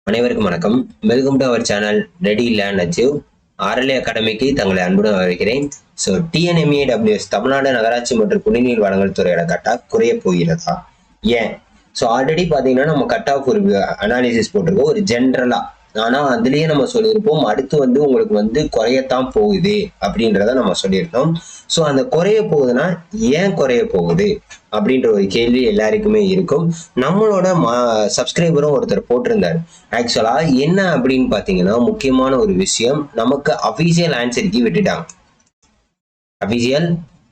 அனைவருக்கும் வணக்கம். Welcome to our channel ready learn achieve. RLA அகாடமிக்கு தங்களை அன்புடன் வரவேற்கிறேன். டிஎன்எம்ஏடபிள்யூஎஸ் தமிழ்நாடு நகராட்சி மற்றும் குடிநீர் வழங்கல் துறையோட கட் ஆஃப் குறைய போகிறதா? ஏன்? ஆல்ரெடி பார்த்தீங்கன்னா நம்ம கட் ஆஃப் ஒரு அனாலிசிஸ் போட்டிருக்கோம் ஒரு ஜென்ரலா. ஆனா அதுலயே நம்ம சொல்லியிருப்போம் அடுத்து உங்களுக்கு குறையத்தான் போகுது அப்படின்றத நம்ம சொல்லியிருந்தோம். அந்த குறைய போகுதுன்னா ஏன் குறைய போகுது அப்படின்ற ஒரு கேள்வி எல்லாருக்குமே இருக்கும். நம்மளோட சப்ஸ்கிரைபரும் ஒருத்தர் போட்டிருந்தாரு. ஆக்சுவலா என்ன அப்படின்னு பாத்தீங்கன்னா முக்கியமான ஒரு விஷயம், நமக்கு அபிஷியல் ஆன்சர் கீ விட்டுட்டாங்க. அபிஷியல்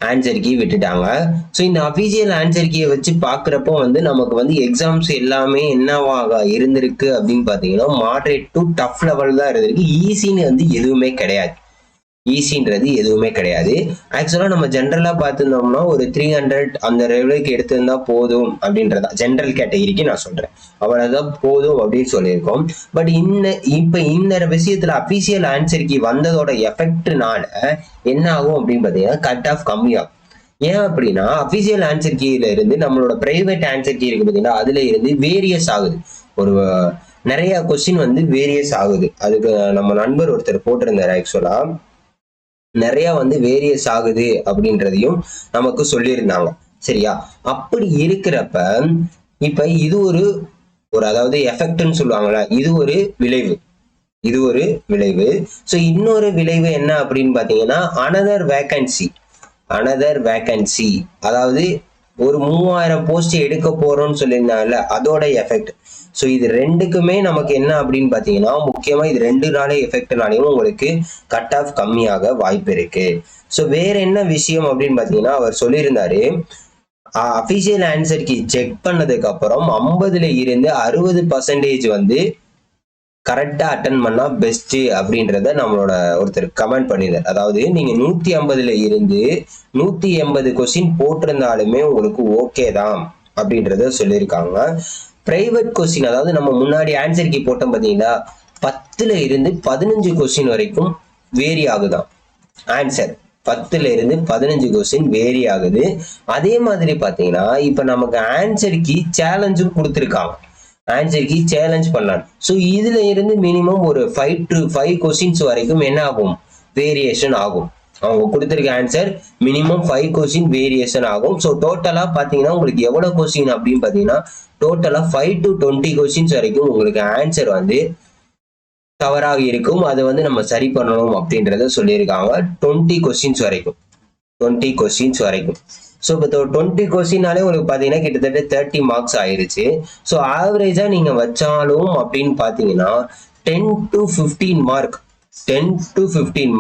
ஆன்சர் கீ விட்டுட்டாங்க. இந்த அபிஷியல் ஆன்சர் கீயை வச்சு பாக்குறப்போ நமக்கு எக்ஸாம்ஸ் எல்லாமே என்னவாக இருந்திருக்கு அப்படின்னு பாத்தீங்கன்னா மாடரேட் டு டஃப் லெவல் தான் இருந்திருக்கு. ஈஸின்னு எதுவுமே கிடையாது. ஈஸின்றது எதுவுமே கிடையாது. ஆக்சுவலா நம்ம ஜென்ரலா பார்த்துருந்தோம்னா ஒரு 300 அந்த லெவலுக்கு எடுத்திருந்தா போதும் அப்படின்றதா ஜென்ரல் கேட்டகிரிக்கு நான் சொல்றேன். அவ்வளவுதான் போதும் அப்படின்னு சொல்லியிருக்கோம். பட் இப்ப இந்த விஷயத்துல அபிஷியல் ஆன்சர் கீ வந்ததோட எஃபெக்ட்னால என்ன ஆகும் அப்படின்னு பாத்தீங்கன்னா கட் ஆஃப் கம்மியாகும். ஏன் அப்படின்னா அபிஷியல் ஆன்சர் கீல இருந்து நம்மளோட பிரைவேட் ஆன்சர் கீ இருக்கு பாத்தீங்கன்னா அதுல இருந்து வேரியஸ் ஆகுது. ஒரு நிறைய கொஸ்டின் வேரியஸ் ஆகுது. அதுக்கு நம்ம நண்பர் ஒருத்தர் போட்டிருந்தாரு. ஆக்சுவலா நிறைய வேரியஸ் ஆகுது அப்படின்றதையும் நமக்கு சொல்லியிருந்தாங்க. சரியா? அப்படி இருக்கிறப்ப இப்ப இது ஒரு அதாவது எஃபெக்ட்னு சொல்லுவாங்கல்ல, இது ஒரு விளைவு. இன்னொரு விளைவு என்ன அப்படின்னு பாத்தீங்கன்னா அனதர் வேகன்சி, அதாவது ஒரு 3000 போஸ்ட் எடுக்க போறோம்னு சொல்லியிருந்தாங்கல்ல அதோட எஃபெக்ட். இது ரெண்டுக்குமே நமக்கு என்ன அப்படின்னு பாத்தீங்கன்னா முக்கியமா இது 2 நாளே எஃபெக்ட்னாலையும் உங்களுக்கு கட் ஆஃப் கம்மியாக வாய்ப்பு இருக்கு. வேற என்ன விஷயம் அப்படின்னு பாத்தீங்கன்னா அவர் சொல்லியிருந்தாரு அபிஷியல் ஆன்சர் கீ செக் பண்ணதுக்கு அப்புறம் 50ல இருந்து 60% கரெக்டா அட்டன் பண்ணா பெஸ்ட் அப்படின்றத நம்மளோட ஒருத்தர் கமெண்ட் பண்ணியிருந்தார். அதாவது நீங்க 150ல இருந்து 180 கொஸ்டின் போட்டிருந்தாலுமே உங்களுக்கு ஓகே தான் அப்படின்றத சொல்லியிருக்காங்க. பிரைவேட் கொஸ்டின், அதாவது நம்ம முன்னாடி ஆன்சர் கீ போட்டோம் பாத்தீங்களா 10ல இருந்து 15 கொஸ்டின் வரைக்கும் வேரி ஆகுதான் ஆன்சர். 10ல இருந்து 15 கொஸ்டின் வேரி ஆகுது. அதே மாதிரி பாத்தீங்கன்னா இப்ப நமக்கு ஆன்சர் கீ சேலஞ்சும் கொடுத்துருக்காங்க. ஆன்சர் கீ சேலஞ்ச் பண்ணலாம். இதுல இருந்து மினிமம் ஒரு 5 to 5 கொஸ்டின்ஸ் வரைக்கும் என்ன ஆகும்? வேரியேஷன் ஆகும். அவங்க கொடுத்திருக்க ஆன்சர் மினிமம் 5 கொஸ்டின் வேரியேஷன் ஆகும். டோட்டலா பாத்தீங்கன்னா உங்களுக்கு எவ்வளவு கொஸ்டின் அப்படின்னு பாத்தீங்கன்னா டோட்டலா 5 to 20 கொஸ்டின்ஸ் வரைக்கும் உங்களுக்கு ஆன்சர் தவறாக இருக்கும். அதை நம்ம சரி பண்ணணும் அப்படின்றத சொல்லியிருக்காங்க. 20 கொஸ்டின்ஸ் வரைக்கும். இப்போ 20 கொஸ்டினாலே உங்களுக்கு பாத்தீங்கன்னா கிட்டத்தட்ட 30 மார்க்ஸ் ஆயிருச்சு. ஆவரேஜா நீங்க வச்சாலும் அப்படின்னு பாத்தீங்கன்னா 10 to 15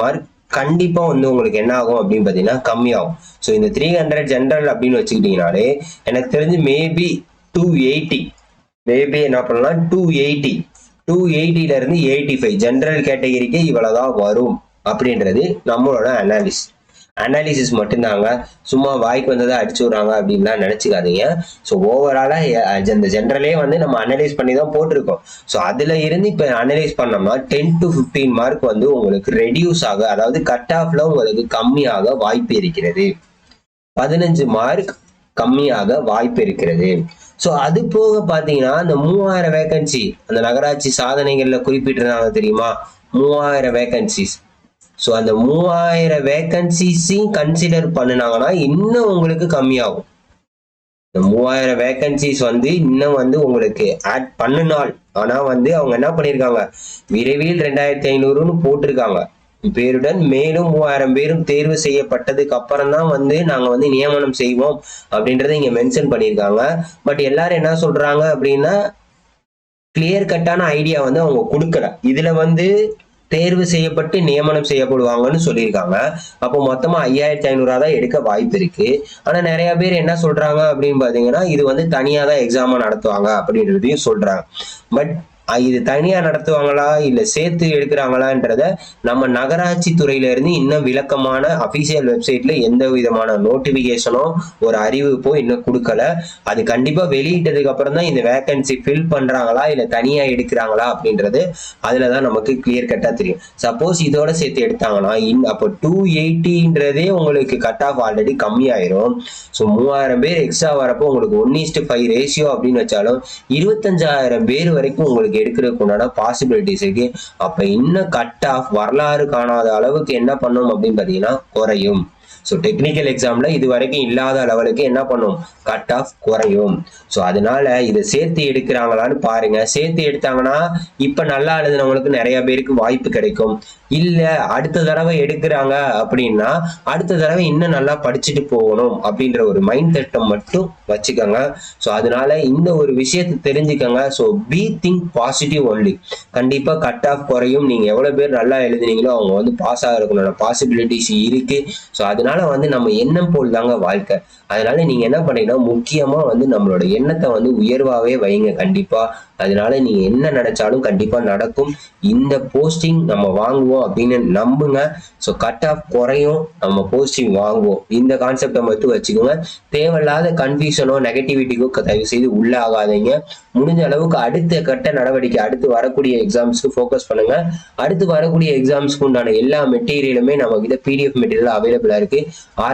மார்க் கண்டிப்பா உங்களுக்கு என்ன ஆகும் அப்படின்னு பாத்தீங்கன்னா கம்மியாகும். இந்த 300 ஜென்ரல் அப்படின்னு வச்சுக்கிட்டீங்கனாலே எனக்கு தெரிஞ்சு மேபி 280, என்ன பண்ணலாம் 280ல இருந்து 85 ஜென்ரல் கேட்டகரிக்கு இவ்வளவுதான் வரும் அப்படின்றது நம்மளோட அனாலிசிஸ் மட்டும்தாங்க. சும்மா வாய்க்கு வந்ததை அடிச்சு விடுறாங்க அப்படின்லாம் நினைச்சுக்காதீங்க. ஓவராலா இந்த ஜென்ரலே நம்ம அனலைஸ் பண்ணி தான் போட்டிருக்கோம். அதுல இருந்து இப்ப அனலைஸ் பண்ணோம்னா 10 to 15 மார்க் உங்களுக்கு ரெடியூஸ் ஆக, அதாவது கட் ஆஃப்ல உங்களுக்கு கம்மியாக வாய்ப்பு இருக்கிறது. 15 மார்க் கம்மியாக வாய்ப்பு இருக்கிறது. அது போக பாத்தீங்கன்னா அந்த 3000 வேகன்சி அந்த நகராட்சி சாதனைகள்ல குறிப்பிட்டிருந்தாங்க தெரியுமா? 3000 வேகன்சிஸ். அந்த 3000 வேகன்சிஸையும் கன்சிடர் பண்ணினாங்கன்னா இன்னும் உங்களுக்கு கம்மியாகும். இந்த 3000 வேகன்சிஸ் இன்னும் உங்களுக்கு ஆட் பண்ணினால், ஆனா அவங்க என்ன பண்ணிருக்காங்க விரைவில் 2500ன்னு போட்டிருக்காங்க. பேருடன் மேலும் 3000 பேரும் தேர்வு செய்யப்பட்டதுக்கு அப்புறம் தான் நாங்க நியமனம் செய்வோம் அப்படின்றத இங்க மென்ஷன் பண்ணியிருக்காங்க. பட் எல்லாரும் என்ன சொல்றாங்க அப்படின்னா கிளியர் கட்டான ஐடியா அவங்க கொடுக்கல. இதுல தேர்வு செய்யப்பட்டு நியமனம் செய்யப்படுவாங்கன்னு சொல்லியிருக்காங்க. அப்போ மொத்தமா 5500 தான் எடுக்க வாய்ப்பு இருக்கு. ஆனா நிறைய பேர் என்ன சொல்றாங்க அப்படின்னு பாத்தீங்கன்னா இது தனியா தான் எக்ஸாமா நடத்துவாங்க அப்படின்றதையும் சொல்றாங்க. பட் இது தனியா நடத்துவாங்களா இல்ல சேர்த்து எடுக்கிறாங்களான்றத நம்ம நகராட்சி துறையில இருந்து இன்னும் விளக்கமான அபிஷியல் வெப்சைட்ல எந்த விதமான நோட்டிபிகேஷனோ ஒரு அறிவிப்போ இன்னும் கொடுக்கல. அது கண்டிப்பா வெளியிட்டதுக்கு அப்புறம் தான் இந்த வேகன்சி ஃபில் பண்றாங்களா இல்ல தனியா எடுக்கிறாங்களா அப்படின்றது அதுலதான் நமக்கு கிளியர் கட்டா தெரியும். சப்போஸ் இதோட சேர்த்து எடுத்தாங்கன்னா அப்போ 280ன்றதே உங்களுக்கு கட் ஆஃப் ஆல்ரெடி கம்மியாயிரும். 3000 பேர் எக்ஸ்ட்ரா வரப்போ உங்களுக்கு 1:5 ரேஷியோ அப்படின்னு வச்சாலும் 25,000 பேர் வரைக்கும் உங்களுக்கு எடுக்கிறதுக்கு உண்டான பாசிபிலிட்டிஸ் இருக்கு. அப்ப இன்னும் கட் ஆஃப் வரலாறு காணாத அளவுக்கு என்ன பண்ணும் அப்படின்னு பாத்தீங்கன்னா குறையும். ஸோ டெக்னிக்கல் எக்ஸாம்ல இது வரைக்கும் இல்லாத லெவலுக்கு என்ன பண்ணும், கட் ஆஃப் குறையும். ஸோ அதனால இதை சேர்த்து எடுக்கிறாங்களான்னு பாருங்க. சேர்த்து எடுத்தாங்கன்னா இப்ப நல்லா எழுதுனவங்களுக்கு நிறைய பேருக்கு வாய்ப்பு கிடைக்கும். இல்ல அடுத்த தடவை எடுக்கிறாங்க அப்படின்னா அடுத்த தடவை இன்னும் நல்லா படிச்சுட்டு போகணும் அப்படின்ற ஒரு மைண்ட் செட்டை மட்டும் வச்சுக்கோங்க. ஸோ அதனால இந்த ஒரு விஷயத்தை தெரிஞ்சுக்கோங்க. So be think positive only. கண்டிப்பா கட் ஆஃப் குறையும். நீங்க எவ்வளவு பேர் நல்லா எழுதுனீங்களோ அவங்க வந்து பாஸ் ஆகிறதுக்குள்ள பாசிபிலிட்டிஸ் இருக்கு. ஸோ அதனால வந்து நம்ம எண்ணம் போல் தாங்க வாழ்க்கை. அதனால நீங்க என்ன பண்ணீங்கன்னா முக்கியமா வந்து நம்மளோட எண்ணத்தை வந்து உயர்வாவே வைங்க கண்டிப்பா. அதனால நீங்க என்ன நினைச்சாலும் கண்டிப்பா நடக்கும். இந்த போஸ்டிங் நம்ம வாங்குவோம் அப்படின்னு நம்புங்க. ஸோ கட் ஆஃப் குறையும், நம்ம போஸ்டிங் வாங்குவோம். இந்த கான்செப்டை மட்டும் வச்சுக்கோங்க. தேவையில்லாத கன்ஃபியூஷனோ நெகட்டிவிட்டிக்கோ தயவு செய்து உள்ள ஆகாதீங்க. முடிஞ்ச அளவுக்கு அடுத்த கட்ட நடவடிக்கை, அடுத்து வரக்கூடிய எக்ஸாம்ஸ்க்கு ஃபோக்கஸ் பண்ணுங்க. அடுத்து வரக்கூடிய எக்ஸாம்ஸ்க்கு உண்டான எல்லா மெட்டீரியலுமே நம்ம கிட்ட பிடிஎஃப் மெட்டீரியல் அவைலபிளா இருக்கு.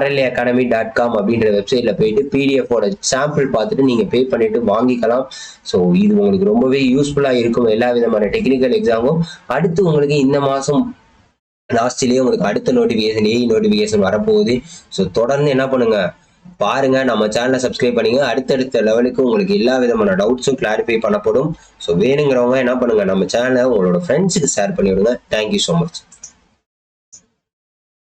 rlaacademy.com அப்படின்ற வெப்சைட்ல போயிட்டு பிடிஎஃபோட சாம்பிள் பார்த்துட்டு நீங்க பே பண்ணிட்டு வாங்கிக்கலாம். ஸோ இது உங்களுக்கு ரொம்பவே யூஸ்ஃபுல்லா இருக்கும் எல்லா விதமான டெக்னிக்கல் எக்ஸாமும். அடுத்து உங்களுக்கு இந்த மாசம் லாஸ்ட்லயே உங்களுக்கு அடுத்த நோட்டிபிகேஷன் வரப்போகுது. ஸோ தொடர்ந்து என்ன பண்ணுங்க, பாருங்க, நம்ம சேனலை சப்ஸ்கிரைப் பண்ணுங்க. அடுத்தடுத்த லெவலுக்கு உங்களுக்கு எல்லா விதமான டவுட்ஸும் கிளாரிஃபை பண்ணப்படும். ஸோ வேணுங்கிறவங்க என்ன பண்ணுங்க, நம்ம சேனலை உங்களோட ஃப்ரெண்ட்ஸுக்கு ஷேர் பண்ணி விடுங்க. Thank you so much.